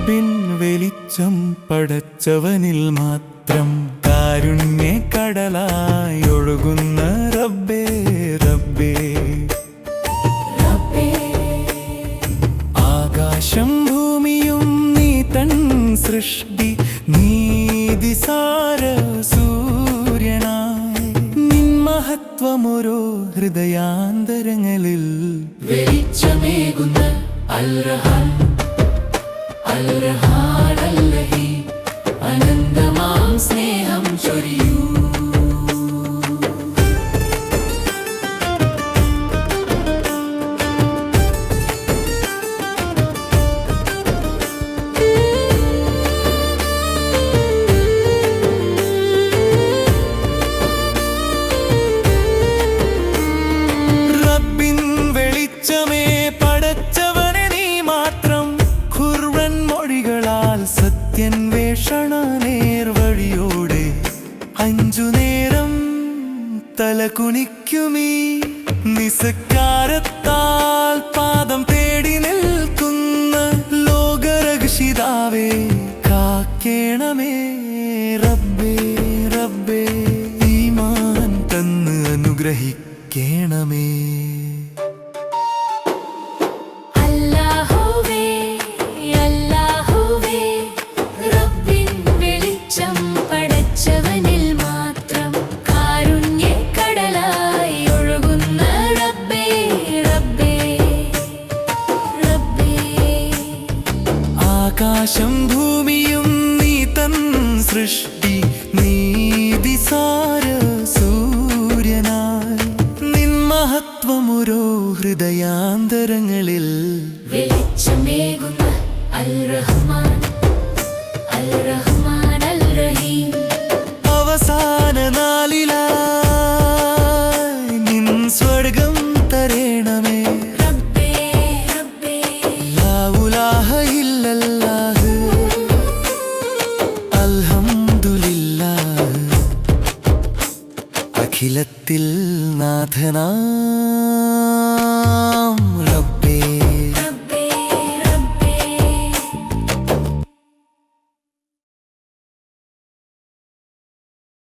റബ്ബിൻ വെളിച്ചം പടച്ചവനിൽ മാത്രം കാരുണ്യ കടലായി ഒഴുകുന്ന റബ്ബേ റബ്ബേ. ആകാശം ഭൂമിയും നീ തൻ സൃഷ്ടി, നീതിസാര സൂര്യനായി നിൻ മഹത്വമോരോ ഹൃദയാന്തരങ്ങളിൽ വെളിച്ചമേകുന്ന അൽ റഹ്മാൻ അൽ റഹ്മാൻ അൽ റഹീം, അനന്തമാം സ്നേഹം ചൊരിയൂ. റബ്ബിൻ വെളിച്ചമേ പടച്ചവനെ നീ മാത്രം, ഖുർആൻ മൊഴികളാൽ സത്യന്വേഷണ നേർവഴിയോടെ അഞ്ചു നേരം തലകുനിക്കുമീ നിസ്കാരത്താൽ പാദം തേടി നിൽക്കുന്ന ലോകരക്ഷിതാവേ കാക്കേണമേ റബ്ബേ റബ്ബേ. ഈമാൻ തന്ന് അനുഗ്രഹിക്കേണമേ. അല്ലാഹുവേ അല്ലാഹുവേ, റബ്ബിൻ വെളിച്ചം പടച്ചവനിൽ മാത്രം കാരുണ്യക്കടലായി ഒഴുകുന്ന റബ്ബേ റബ്ബേ റബ്ബേ. ആകാശം ഭൂമിയും നീ തൻ സൃഷ്ടി, നീതിസാര സൂര്യനായി നിൻ മഹത്വമോരോ ഹൃദയാന്തരങ്ങളിൽ വെളിച്ചമേകുന്ന അൽ റഹ്മാൻ അൽ റഹ്മാൻ അൽ റഹീം. അവസാന നാളിലായി നിൻ സ്വർഗം തരേണമേ റബ്ബേ റബ്ബേ. ലാ ഇലാഹ ഇല്ലല്ലാഹ് അൽഹംദുലില്ലാഹ്. അഖിലത്തിൽ നാഥനാ